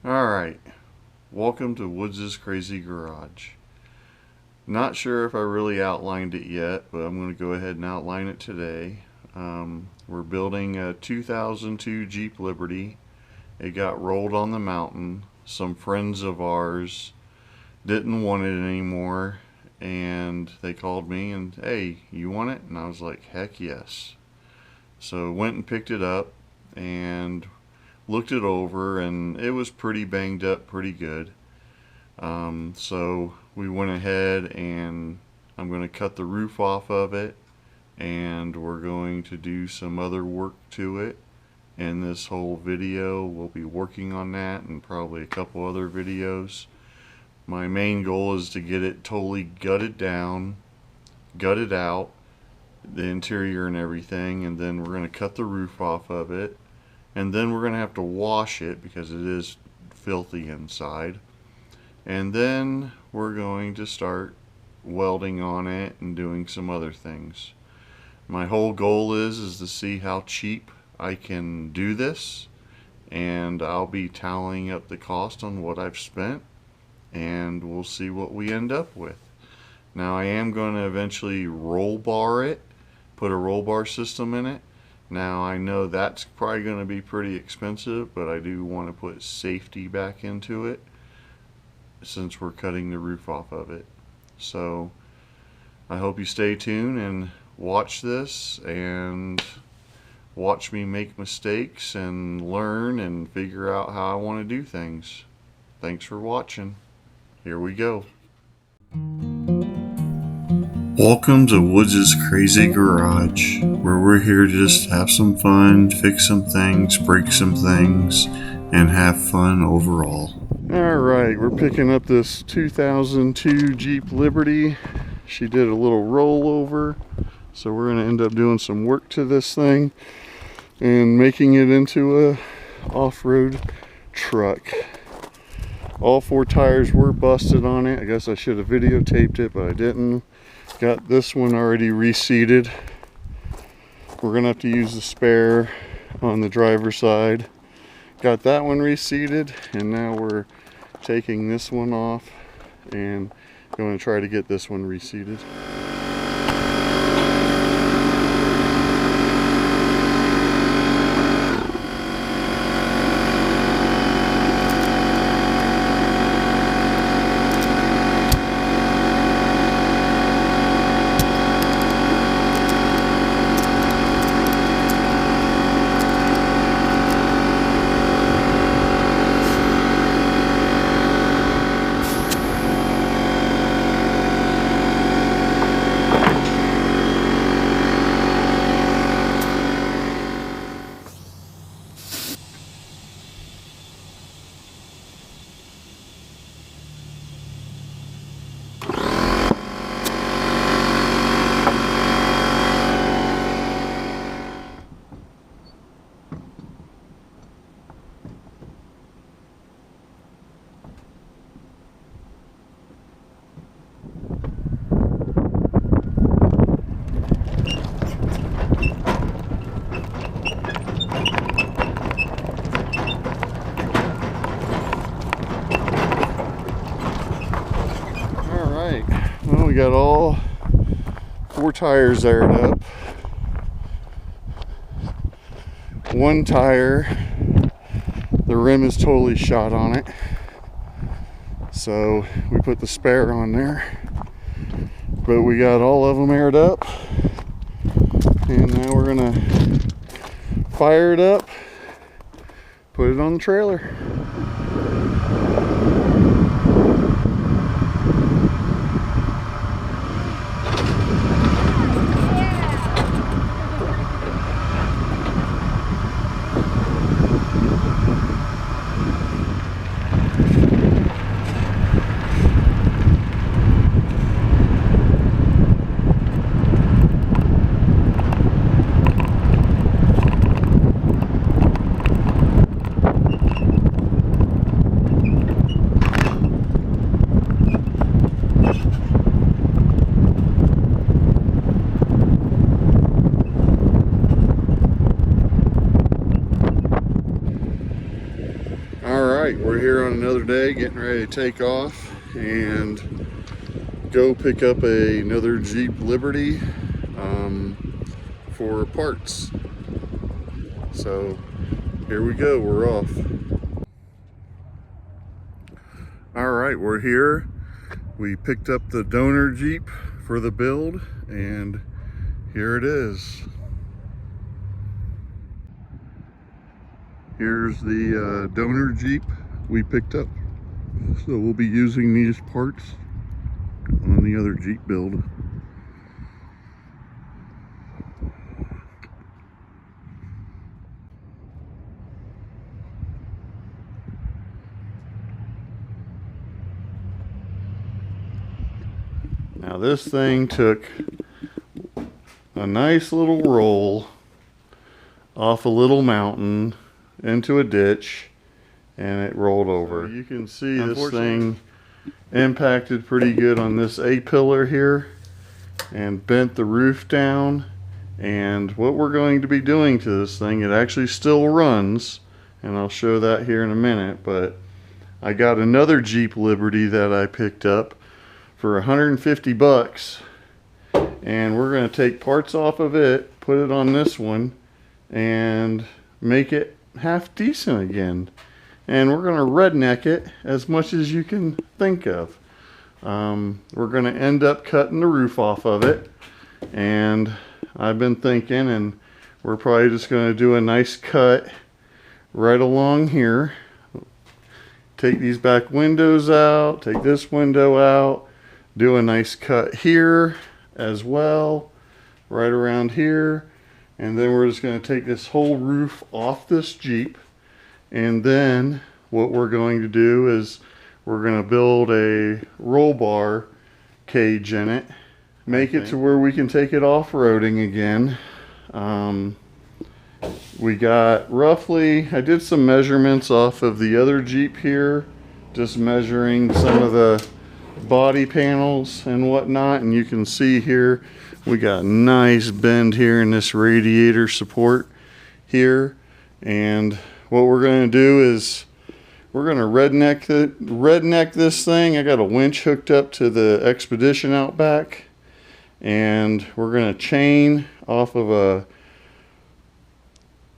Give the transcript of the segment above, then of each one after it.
Alright, welcome to Woods' Crazy Garage. Not sure if I really outlined it yet, but I'm going to go ahead and outline it today. We're building a 2002 Jeep Liberty. It got rolled on the mountain. Some friends of ours didn't want it anymore, and they called me and, hey, you want it? And I was like, heck yes. So went and picked it up and looked it over, and it was pretty banged up, pretty good. So we went ahead and I'm going to cut the roof off of it, and we're going to do some other work to it. In this whole video, we'll be working on that and probably a couple other videos. My main goal is to get it totally gutted down, gutted out, the interior and everything, and then we're going to cut the roof off of it. And then we're going to have to wash it because it is filthy inside. And then we're going to start welding on it and doing some other things. My whole goal is to see how cheap I can do this. And I'll be tallying up the cost on what I've spent. And we'll see what we end up with. Now I am going to eventually roll bar it. Put a roll bar system in it. Now I know that's probably going to be pretty expensive, but I do want to put safety back into it since we're cutting the roof off of it. So I hope you stay tuned and watch this and watch me make mistakes and learn and figure out how I want to do things. Thanks for watching. Here we go. Welcome to Woods' Crazy Garage, where we're here to just have some fun, fix some things, break some things, and have fun overall. Alright, we're picking up this 2002 Jeep Liberty. She did a little rollover, so we're going to end up doing some work to this thing and making it into a off-road truck. All four tires were busted on it. I guess I should have videotaped it, but I didn't. Got this one already reseated. We're gonna have to use the spare on the driver's side. Got that one reseated, and now we're taking this one off and going to try to get this one reseated. Well, we got all four tires aired up. One tire, the rim is totally shot on it. So we put the spare on there. But we got all of them aired up. And now we're gonna fire it up, put it on the trailer. Alright, we're here on another day, getting ready to take off and go pick up another Jeep Liberty for parts. So here we go, we're off. Alright, we're here. We picked up the donor Jeep for the build, and here it is. Here's the donor Jeep we picked up. So we'll be using these parts on the other Jeep build. Now this thing took a nice little roll off a little mountain into a ditch, and it rolled over. So you can see this thing impacted pretty good on this A-pillar here and bent the roof down. And what we're going to be doing to this thing, it actually still runs, and I'll show that here in a minute, but I got another Jeep Liberty that I picked up for 150 bucks, and we're going to take parts off of it, put it on this one, and make it half decent again. And we're going to redneck it as much as you can think of. We're going to end up cutting the roof off of it, and I've been thinking, and we're probably just going to do a nice cut right along here. Take these back windows out, take this window out, do a nice cut here as well, right around here. And then we're just going to take this whole roof off this Jeep. And then what we're going to do is we're going to build a roll bar cage in it. Make it to where we can take it off-roading again. We got roughly, I did some measurements off of the other Jeep here. Just measuring some of the body panels and whatnot. And you can see here, we got a nice bend here in this radiator support here. And what we're going to do is we're going to redneck this thing. I got a winch hooked up to the Expedition out back, and we're going to chain off of a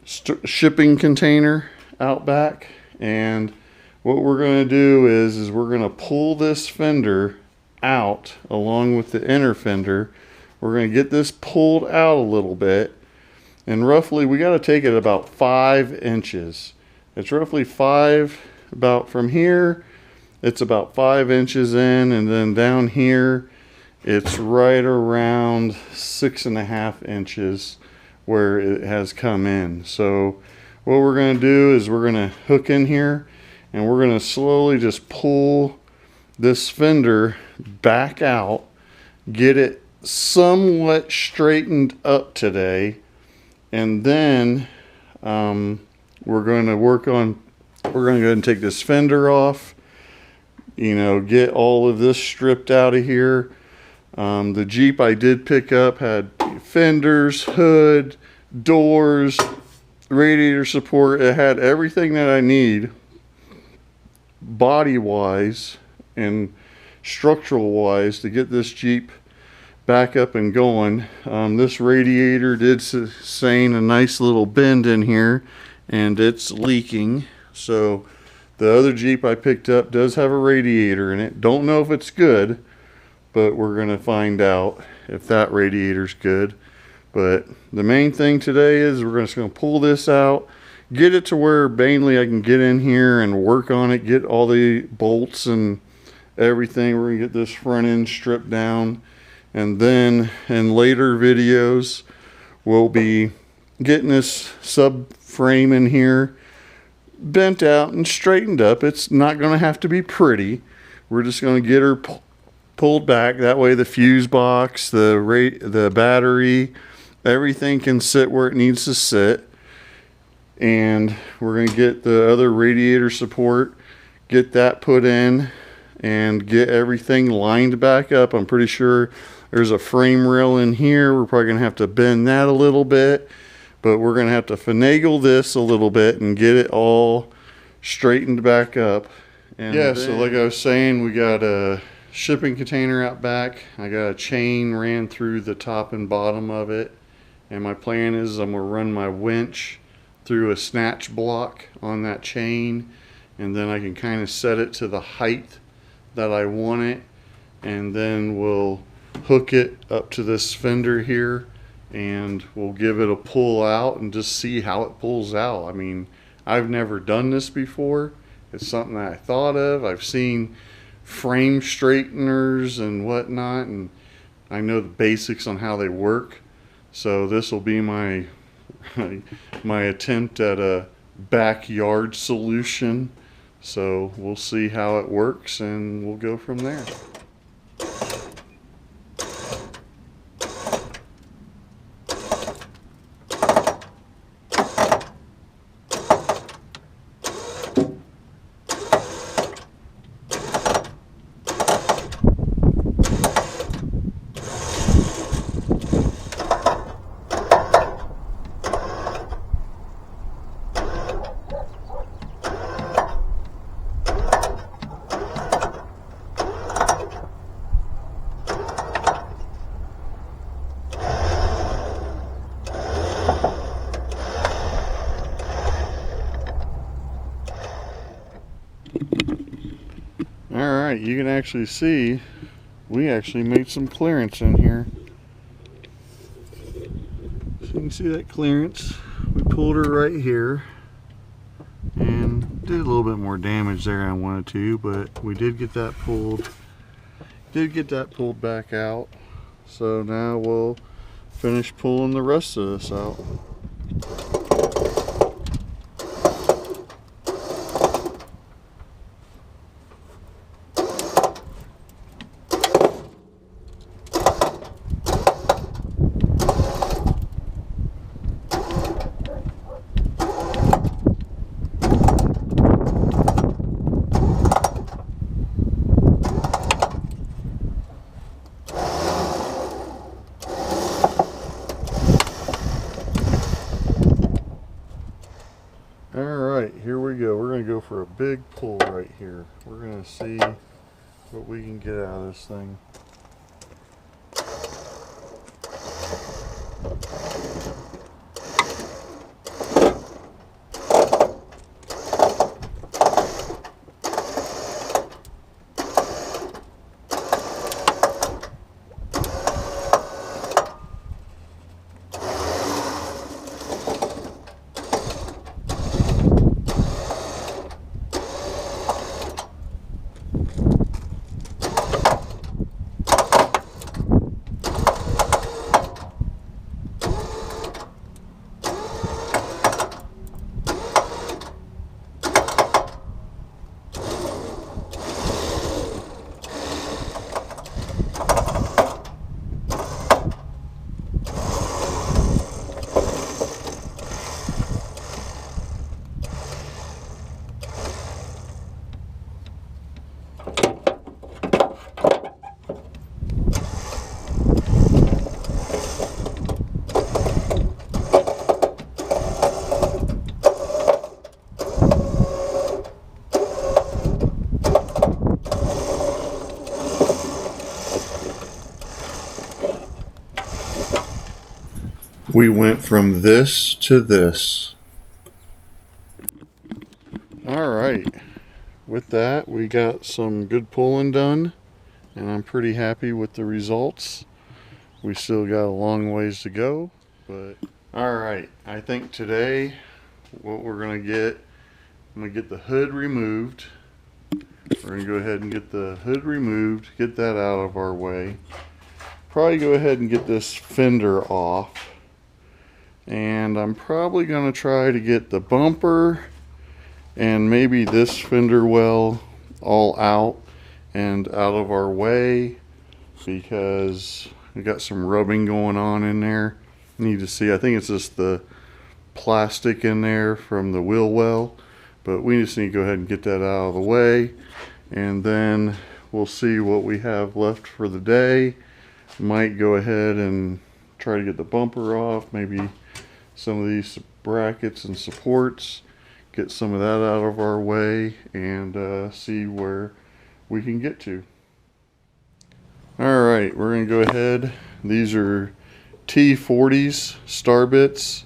shipping container out back. And what we're going to do is we're going to pull this fender out along with the inner fender. We're going to get this pulled out a little bit, and roughly we got to take it about 5 inches. It's roughly 5, about from here it's about 5 inches in, and then down here it's right around 6.5 inches where it has come in. So what we're going to do is we're going to hook in here, and we're going to slowly just pull this fender back out, get it somewhat straightened up today, and then we're going to go ahead and take this fender off, you know, get all of this stripped out of here. The Jeep I did pick up had fenders, hood, doors, radiator support. It had everything that I need body wise and structural wise to get this Jeep back up and going. This radiator did sustain a nice little bend in here, and it's leaking. So the other Jeep I picked up does have a radiator in it. Don't know if it's good, but we're going to find out if that radiator's good. But the main thing today is we're just going to pull this out, get it to where mainly I can get in here and work on it, get all the bolts and everything. We're going to get this front end stripped down, and then in later videos we'll be getting this subframe in here bent out and straightened up. It's not going to have to be pretty. We're just going to get her pulled back. That way the fuse box, the battery, everything can sit where it needs to sit. And we're going to get the other radiator support, get that put in, and get everything lined back up. I'm pretty sure there's a frame rail in here. We're probably going to have to bend that a little bit, but we're going to have to finagle this a little bit and get it all straightened back up. And yeah, so like I was saying, we got a shipping container out back. I got a chain ran through the top and bottom of it. And my plan is I'm going to run my winch through a snatch block on that chain. And then I can kind of set it to the height that I want it. And then we'll hook it up to this fender here. And we'll give it a pull out and just see how it pulls out. I mean, I've never done this before. It's something that I thought of. I've seen frame straighteners and whatnot, and I know the basics on how they work. So this will be my my attempt at a backyard solution. So we'll see how it works and we'll go from there. Alright, you can actually see we actually made some clearance in here. So you can see that clearance. We pulled her right here and did a little bit more damage there than I wanted to, but we did get that pulled. Back out. So now we'll finish pulling the rest of this out. Alright, here we go. We're going to go for a big pull right here. We're going to see what we can get out of this thing. We went from this to this. Alright, with that we got some good pulling done and I'm pretty happy with the results. We still got a long ways to go, but alright, I think today what we're going to get, I'm going to get the hood removed. We're going to go ahead and get the hood removed, get that out of our way. Probably go ahead and get this fender off. And I'm probably going to try to get the bumper and maybe this fender well all out and out of our way, because we got some rubbing going on in there. Need to see, I think it's just the plastic in there from the wheel well, but we just need to go ahead and get that out of the way, and then we'll see what we have left for the day. Might go ahead and try to get the bumper off, maybe some of these brackets and supports, get some of that out of our way, and see where we can get to. Alright, we're going to go ahead. These are T40s star bits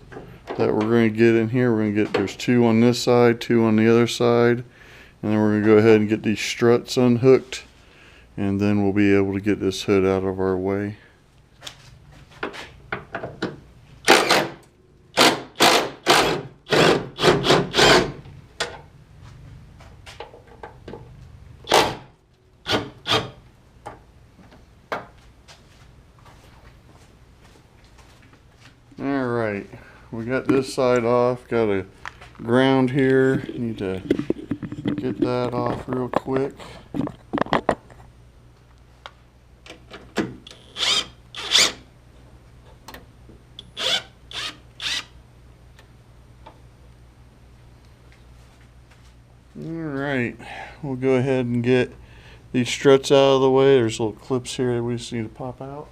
that we're going to get in here. We're going to get, there's 2 on this side, 2 on the other side, and then we're going to go ahead and get these struts unhooked, and then we'll be able to get this hood out of our way. Alright, we got this side off, got a ground here, need to get that off real quick. Alright, we'll go ahead and get these struts out of the way. There's little clips here that we just need to pop out.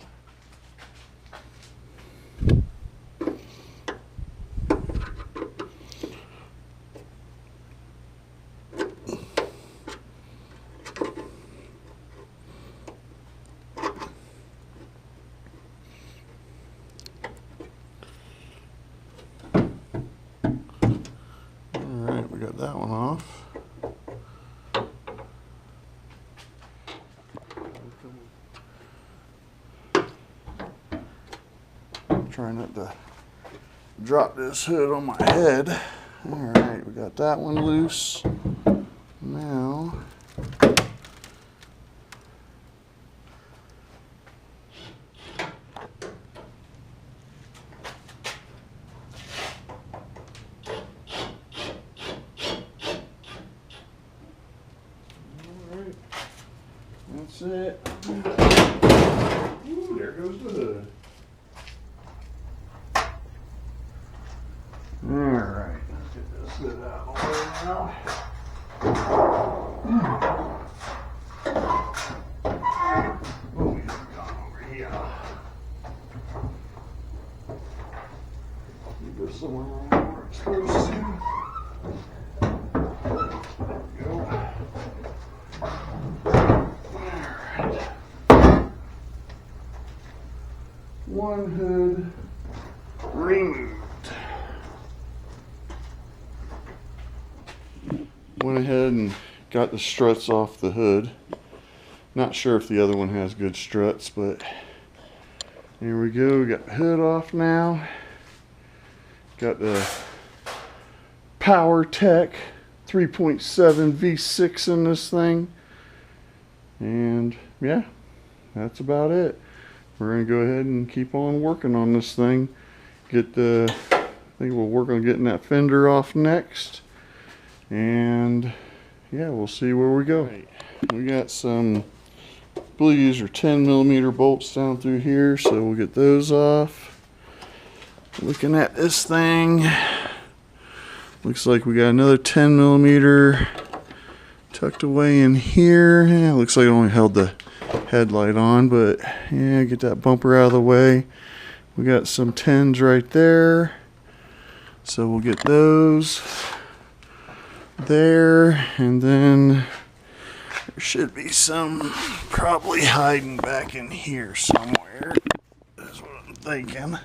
Alright, we got that one off. Try not to drop this hood on my head. Alright, we got that one loose. Now, alright, that's it. Ooh, there goes the hood. Alright, let's get this hood out of the way now. Oh, he's gone over here. You go somewhere where it's supposed to. There we go. Alright. One hood removed. Went ahead and got the struts off the hood. Not sure if the other one has good struts, but here we go. We got the hood off now. Got the PowerTech 3.7 V6 in this thing. And yeah, that's about it. We're gonna go ahead and keep on working on this thing. I think we'll work on getting that fender off next. And yeah, we'll see where we go. We got some, I believe these are 10mm bolts down through here, so we'll get those off. Looking at this thing, looks like we got another 10mm tucked away in here. Yeah, looks like it only held the headlight on, but yeah, get that bumper out of the way. We got some 10s right there, so we'll get those there, and then there should be some probably hiding back in here somewhere. That's what I'm thinking.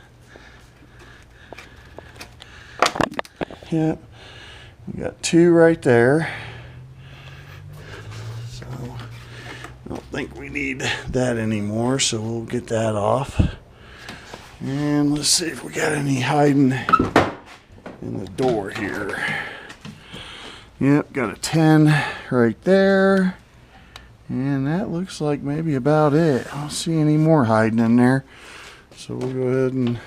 Yep, we got 2 right there, so I don't think we need that anymore, so we'll get that off. And let's see if we got any hiding in the door here. Yep, got a 10 right there. And that looks like maybe about it. I don't see any more hiding in there. So we'll go ahead and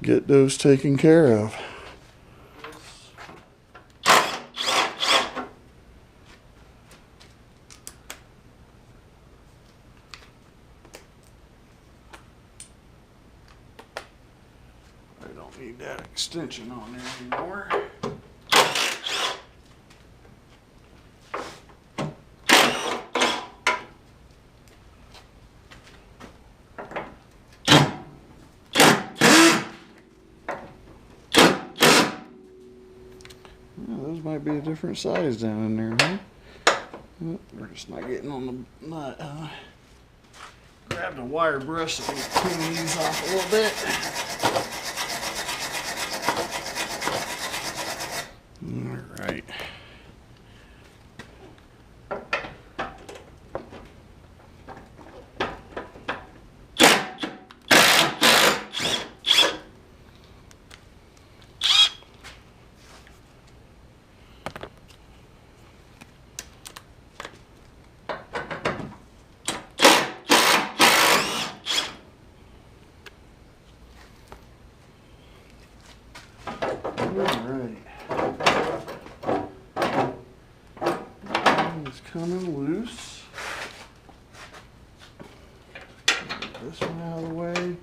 get those taken care of. I don't need that extension on there anymore. might be a different size down in there, huh? Oh, we're just not getting on the nut, huh? Grab the wire brush so we can clean these off a little bit. All right. It's coming loose. Get this one out of the way.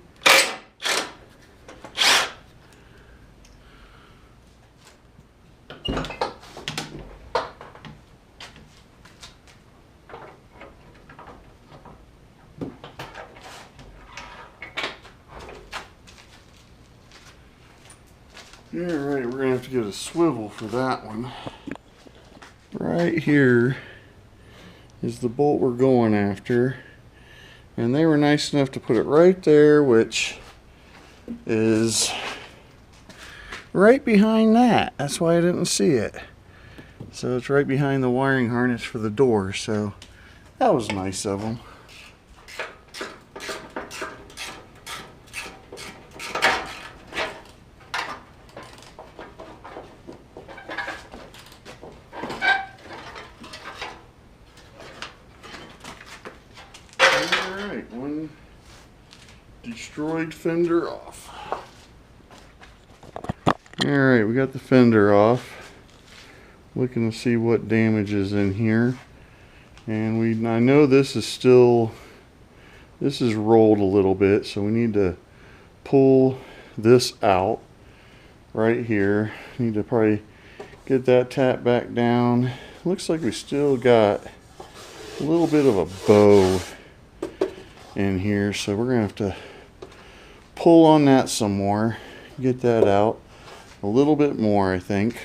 Alright, we're going to have to get a swivel for that one. Right here is the bolt we're going after. And they were nice enough to put it right there, which is right behind that. That's why I didn't see it. So it's right behind the wiring harness for the door. So that was nice of them. One destroyed fender off. Alright, we got the fender off. Looking to see what damage is in here. And I know this is rolled a little bit, so we need to pull this out right here. Need to probably get that tap back down. Looks like we still got a little bit of a bow in here, so we're gonna have to pull on that some more, get that out a little bit more, I think.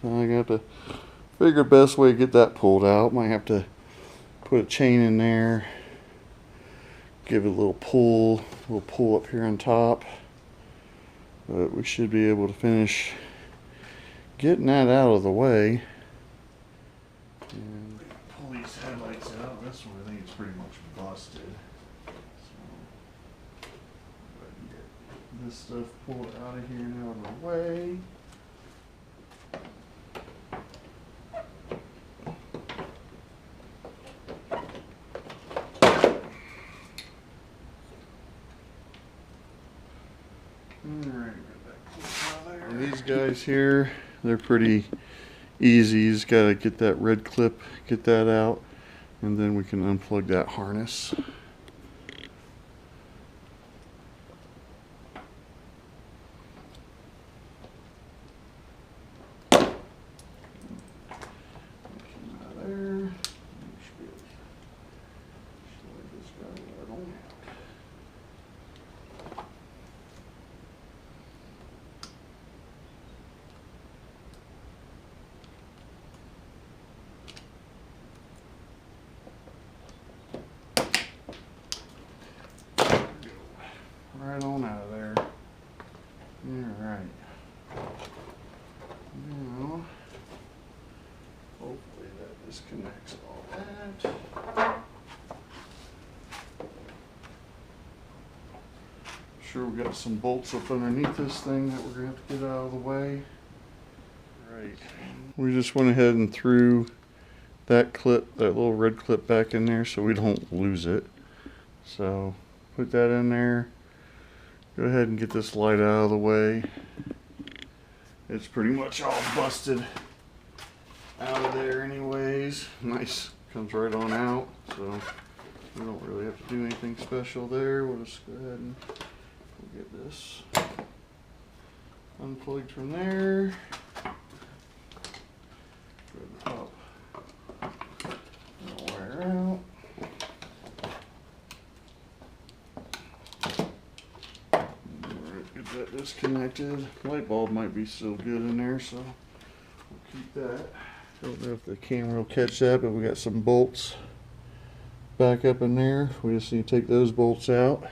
So I got to figure the best way to get that pulled out. Might have to put a chain in there, give it a little pull up here on top, but we should be able to finish getting that out of the way. And pull these headlights out. This one I think it's pretty much busted. This stuff pulled out of here and out of the way. Alright, and these guys here, they're pretty easy. You just gotta get that red clip, get that out, and then we can unplug that harness. Right on out of there. Alright. Now, hopefully that disconnects all that. Sure, we got some bolts up underneath this thing that we're going to have to get out of the way. Right. We just went ahead and threw that clip, that little red clip back in there so we don't lose it. So, put that in there. Go ahead and get this light out of the way. It's pretty much all busted out of there anyways. Nice, comes right on out, so we don't really have to do anything special there. We'll just go ahead and get this unplugged from there. Go ahead and pop the wire out. Get that disconnected. Light bulb might be still good in there, so we'll keep that. Don't know if the camera will catch that, but we got some bolts back up in there. We just need to take those bolts out.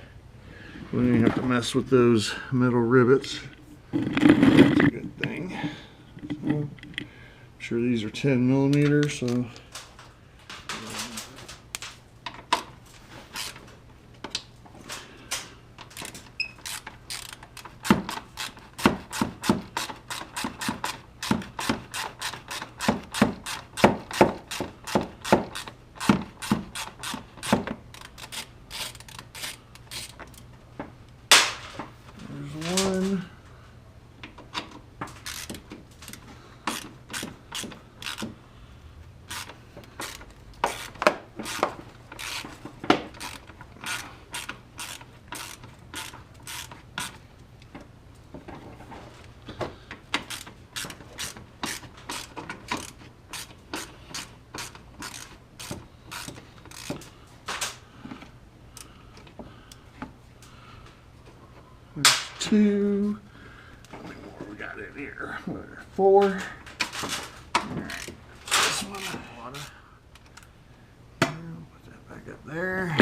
We don't even have to mess with those metal rivets. That's a good thing. So, I'm sure these are 10 millimeters, so there's one. There's two. How many more we got in here? There's four. Alright, this one. Put that back up there.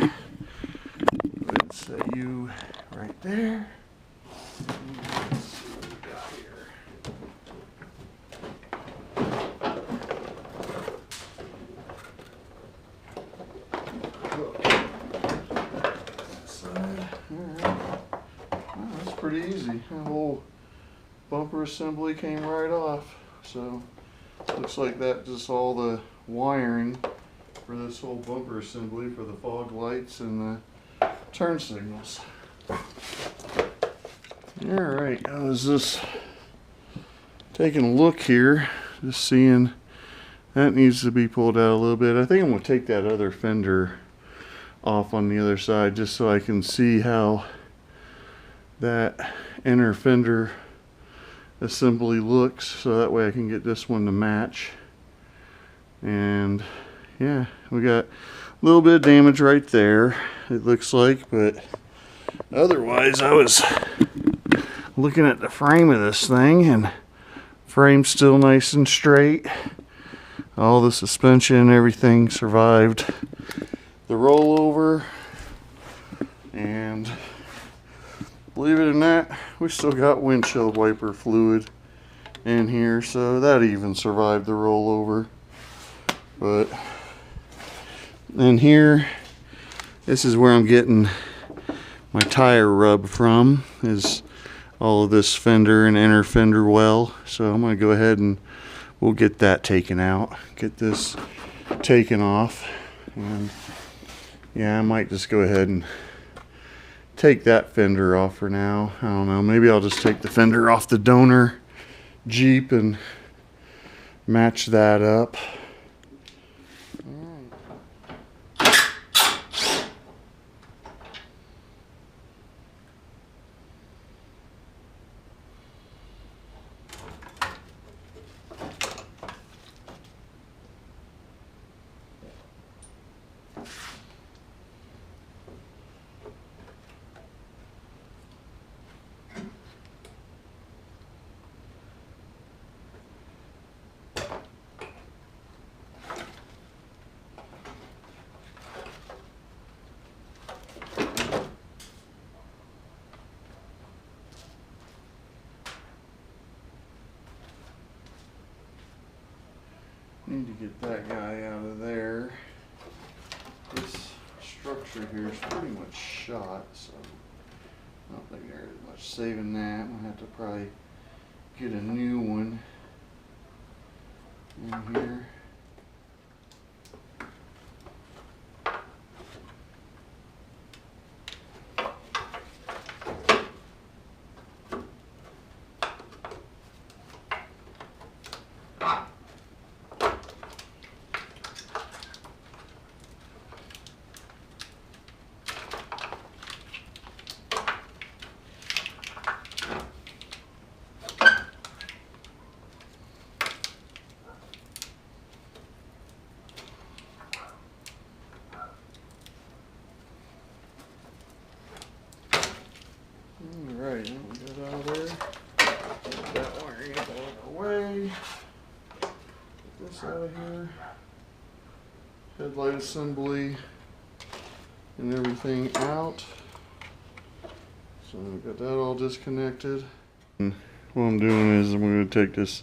Let's set you right there. Let's see what we got here. That's pretty easy. The whole bumper assembly came right off. So looks like that just all the wiring for this whole bumper assembly for the fog lights and the turn signals. Alright, I was just taking a look here, just seeing that needs to be pulled out a little bit. I think I'm going to take that other fender off on the other side just so I can see how that inner fender assembly looks, so that way I can get this one to match. And yeah, we got a little bit of damage right there, it looks like, but otherwise I was looking at the frame of this thing, and frame's still nice and straight. All the suspension and everything survived the rollover, and believe it or not, we still got windshield wiper fluid in here, so that even survived the rollover. But in here, this is where I'm getting my tire rub from, is all of this fender and inner fender well. So I'm going to go ahead and we'll get that taken out, get this taken off. And yeah, I might just go ahead and take that fender off for now. I don't know, maybe I'll just take the fender off the donor Jeep and match that up. Need to get that guy out of there. This structure here is pretty much shot, so I don't think there's much saving that. I'll have to probably get a new one in here. out here. Headlight assembly and everything out. So I've got that all disconnected. And what I'm doing is I'm going to take this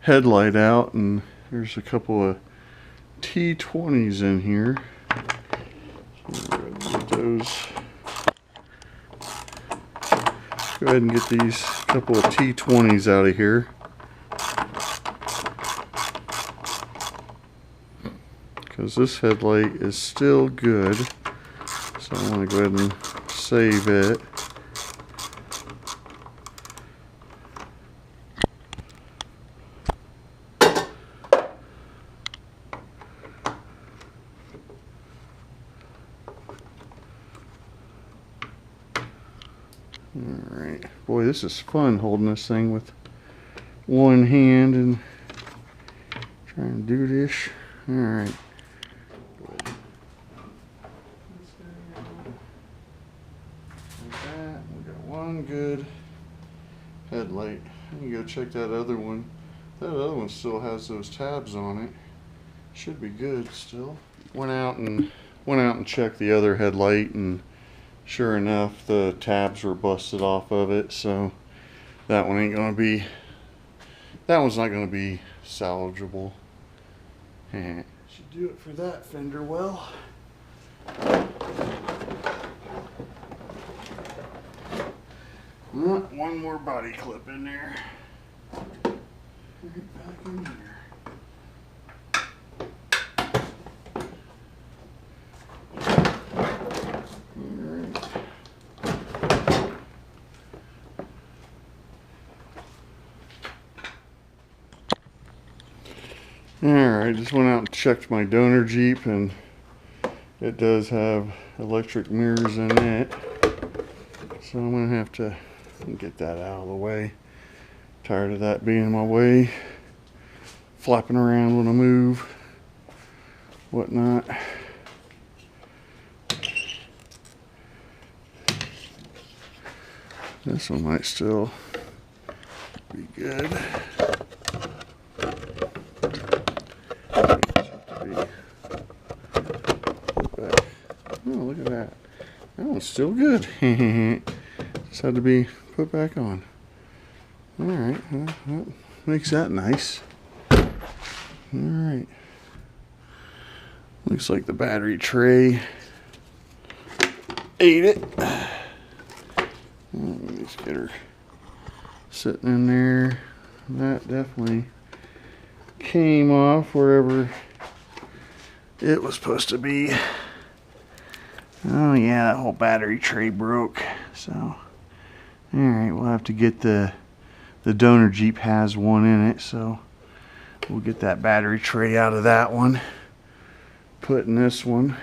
headlight out, and there's a couple of T20s in here. So I'm going to get those. Go ahead and get these couple of T20s out of here. Because this headlight is still good. So I'm going to go ahead and save it. Alright, boy, this is fun holding this thing with one hand and trying to do this. Alright. Like that. We got one good headlight. I can go check that other one. That other one still has those tabs on it. Should be good still. Went out and checked the other headlight, and sure enough, the tabs were busted off of it, so that one ain't gonna be, that one's not gonna be salvageable. Should do it for that fender well. One more body clip in there. Right back in here. Alright, just went out and checked my donor Jeep, and it does have electric mirrors in it. So I'm going to have to get that out of the way. Tired of that being in my way. Flapping around when I move. Whatnot. This one might still be good. Oh, look at that. That one's still good. Just had to be put back on. Alright, that makes that nice. Alright. Looks like the battery tray ate it. Let me just get her sitting in there. That definitely came off wherever it was supposed to be. Oh yeah, that whole battery tray broke. So, alright, we'll have to get the donor Jeep has one in it, so we'll get that battery tray out of that one. Put in this one.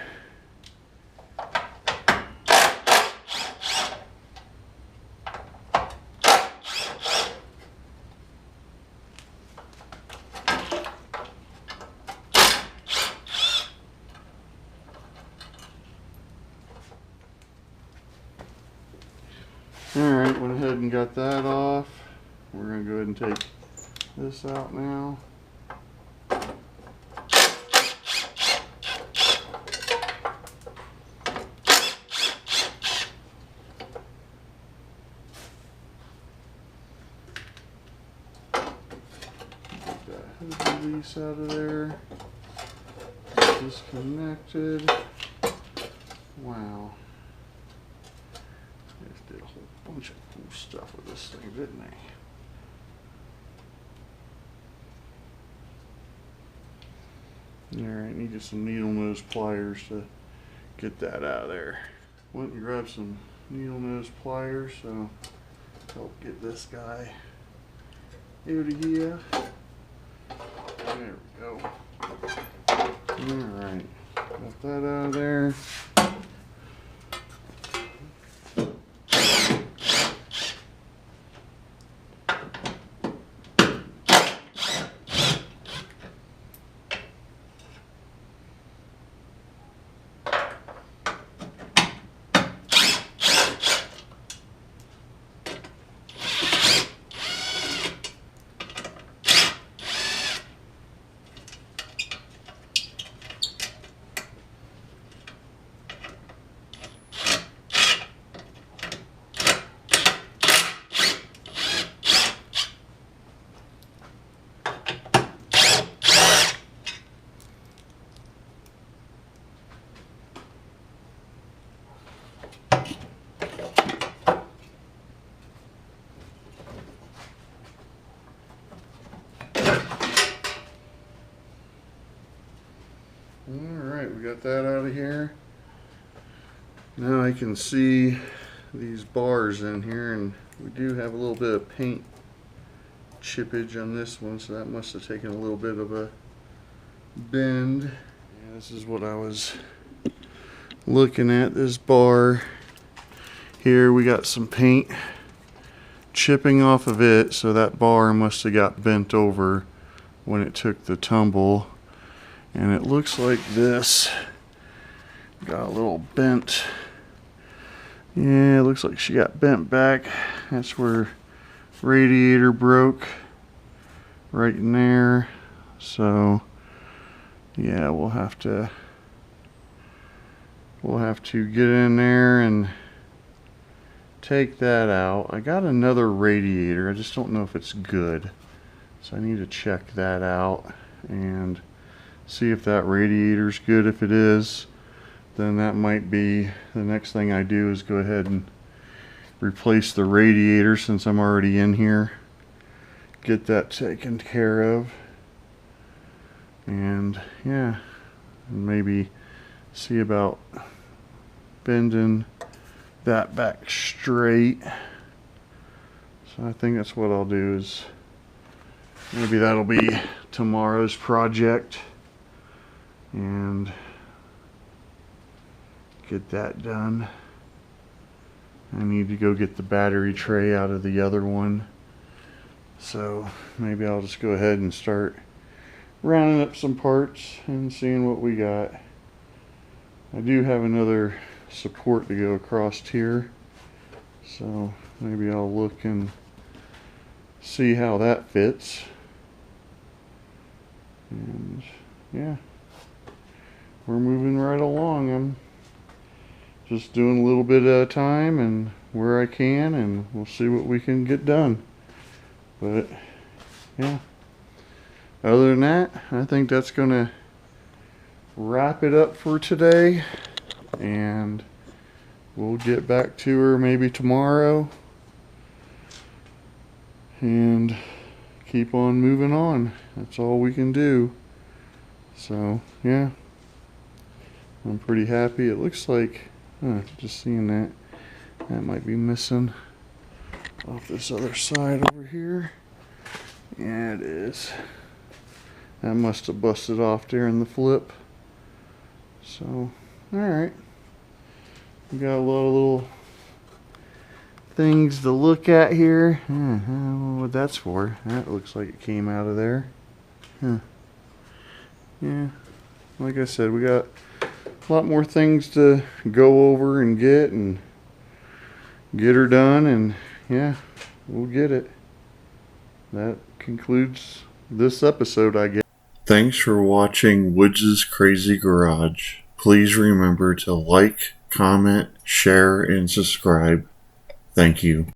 Alright, went ahead and got that off. We're going to go ahead and take this out now. Get that hood release out of there. Disconnected. Wow. Just did a whole bunch of cool stuff with this thing, didn't they? Alright, needed some needle nose pliers to get that out of there. Went and grabbed some needle nose pliers, so help get this guy out of here. There we go. Alright, got that out of there. Alright, we got that out of here. Now I can see these bars in here, and we do have a little bit of paint chippage on this one, so that must have taken a little bit of a bend. Yeah, this is what I was looking at, this bar here. We got some paint chipping off of it, so that bar must have got bent over when it took the tumble, and it looks like this got a little bent. Yeah, it looks like she got bent back. That's where radiator broke, right in there. So yeah, we'll have to get in there and take that out. I got another radiator, I just don't know if it's good, so I need to check that out and see if that radiator's good. If it is, then that might be the next thing I do, is go ahead and replace the radiator since I'm already in here. Get that taken care of. And yeah, maybe see about bending that back straight. So I think that's what I'll do, is maybe that'll be tomorrow's project, and get that done. I need to go get the battery tray out of the other one, so maybe I'll just go ahead and start rounding up some parts and seeing what we got. I do have another support to go across here, so maybe I'll look and see how that fits. And yeah, we're moving right along. I'm just doing a little bit at a time and where I can, and we'll see what we can get done. But yeah, other than that, I think that's gonna wrap it up for today, and we'll get back to her maybe tomorrow and keep on moving on. That's all we can do. So yeah, I'm pretty happy. It looks like, just seeing that might be missing off this other side over here. Yeah, it is. That must have busted off during the flip. So alright, we got a lot of little things to look at here. I don't know what that's for. That looks like it came out of there. Yeah, like I said, we got a lot more things to go over and get her done, and yeah, we'll get it. That concludes this episode, I guess. Thanks for watching Woods' Crazy Garage. Please remember to like, comment, share, and subscribe. Thank you.